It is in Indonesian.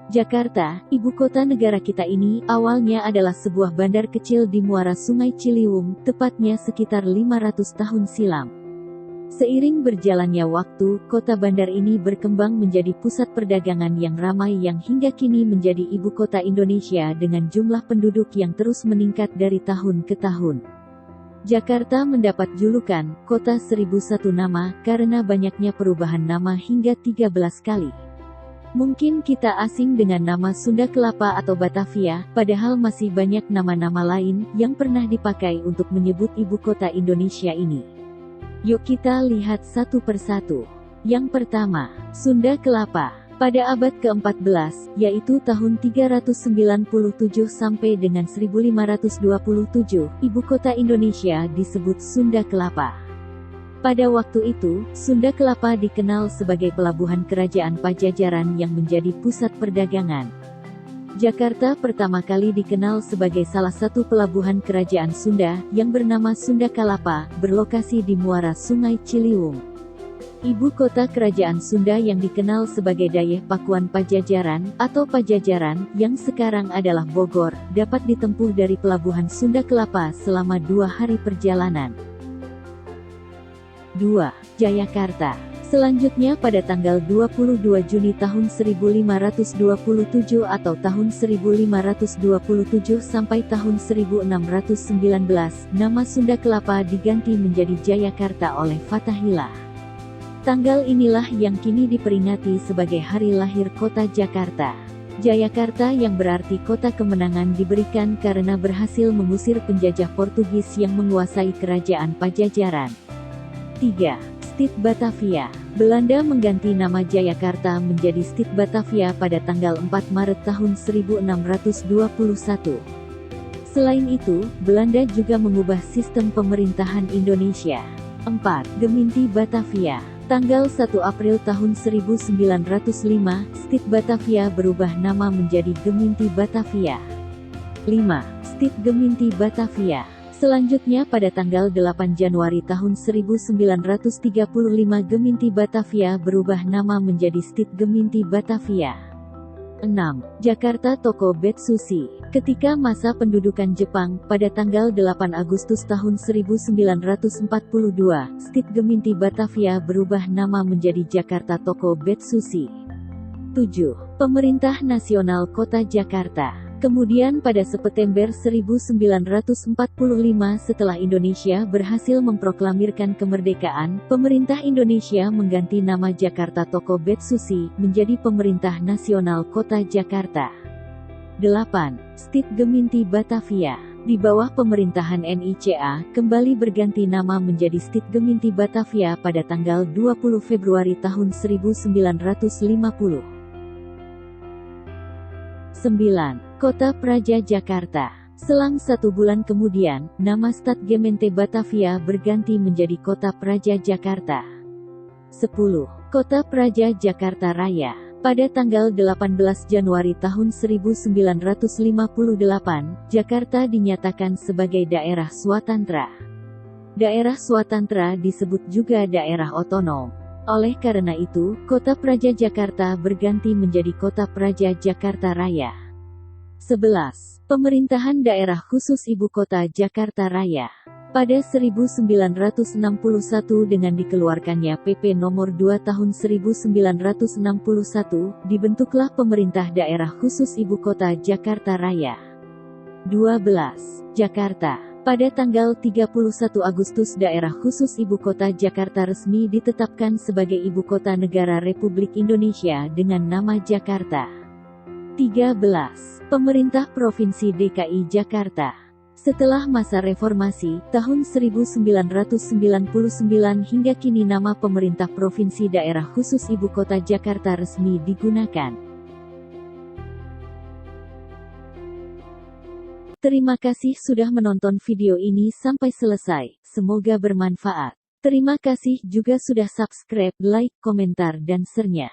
Jakarta, ibu kota negara kita ini, awalnya adalah sebuah bandar kecil di muara Sungai Ciliwung, tepatnya sekitar 500 tahun silam. Seiring berjalannya waktu, kota bandar ini berkembang menjadi pusat perdagangan yang ramai yang hingga kini menjadi ibu kota Indonesia dengan jumlah penduduk yang terus meningkat dari tahun ke tahun. Jakarta mendapat julukan, Kota 1001 Nama, karena banyaknya perubahan nama hingga 13 kali. Mungkin kita asing dengan nama Sunda Kelapa atau Batavia, padahal masih banyak nama-nama lain yang pernah dipakai untuk menyebut ibu kota Indonesia ini. Yuk kita lihat satu persatu. Yang pertama, Sunda Kelapa. Pada abad ke-14, yaitu tahun 397 sampai dengan 1527, ibu kota Indonesia disebut Sunda Kelapa. Pada waktu itu, Sunda Kelapa dikenal sebagai pelabuhan kerajaan Pajajaran yang menjadi pusat perdagangan. Jakarta pertama kali dikenal sebagai salah satu pelabuhan kerajaan Sunda, yang bernama Sunda Kalapa, berlokasi di muara Sungai Ciliwung. Ibu kota kerajaan Sunda yang dikenal sebagai Dayeh Pakuan Pajajaran, atau Pajajaran, yang sekarang adalah Bogor, dapat ditempuh dari pelabuhan Sunda Kelapa selama 2 hari perjalanan. 2. Jayakarta. Selanjutnya pada tanggal 22 Juni tahun 1527 atau tahun 1527 sampai tahun 1619, nama Sunda Kelapa diganti menjadi Jayakarta oleh Fathahillah. Tanggal inilah yang kini diperingati sebagai hari lahir kota Jakarta. Jayakarta yang berarti kota kemenangan diberikan karena berhasil mengusir penjajah Portugis yang menguasai kerajaan Pajajaran. 3. Stid Batavia. Belanda mengganti nama Jayakarta menjadi Stid Batavia pada tanggal 4 Maret tahun 1621. Selain itu, Belanda juga mengubah sistem pemerintahan Indonesia. 4. Geminti Batavia. Tanggal 1 April tahun 1905, Stid Batavia berubah nama menjadi Geminti Batavia. 5. Stid Geminti Batavia. Selanjutnya pada tanggal 8 Januari tahun 1935 Geminti Batavia berubah nama menjadi Stid Geminti Batavia. 6. Jakarta Toko Bet Susi. Ketika masa pendudukan Jepang, pada tanggal 8 Agustus tahun 1942, Stid Geminti Batavia berubah nama menjadi Jakarta Toko Bet Susi. 7. Pemerintah Nasional Kota Jakarta. Kemudian pada September 1945 setelah Indonesia berhasil memproklamirkan kemerdekaan, pemerintah Indonesia mengganti nama Jakarta Toko Bet Susi menjadi Pemerintah Nasional Kota Jakarta. 8. Stid Geminti Batavia. Di bawah pemerintahan NICA, kembali berganti nama menjadi Stid Geminti Batavia pada tanggal 20 Februari tahun 1950. 9. Kota Praja Jakarta. Selang 1 bulan kemudian, nama Stad Gemeente Batavia berganti menjadi Kota Praja Jakarta. 10. Kota Praja Jakarta Raya. Pada tanggal 18 Januari tahun 1958, Jakarta dinyatakan sebagai daerah swatantra. Daerah swatantra disebut juga daerah otonom. Oleh karena itu, Kota Praja Jakarta berganti menjadi Kota Praja Jakarta Raya. 11. Pemerintahan Daerah Khusus Ibu Kota Jakarta Raya. Pada 1961 dengan dikeluarkannya PP Nomor 2 Tahun 1961, dibentuklah Pemerintah Daerah Khusus Ibu Kota Jakarta Raya. 12. Jakarta. Pada tanggal 31 Agustus Daerah Khusus Ibu Kota Jakarta resmi ditetapkan sebagai Ibu Kota Negara Republik Indonesia dengan nama Jakarta. 13. Pemerintah Provinsi DKI Jakarta. Setelah masa reformasi, tahun 1999 hingga kini nama Pemerintah Provinsi Daerah Khusus Ibu Kota Jakarta resmi digunakan. Terima kasih sudah menonton video ini sampai selesai, semoga bermanfaat. Terima kasih juga sudah subscribe, like, komentar dan share-nya.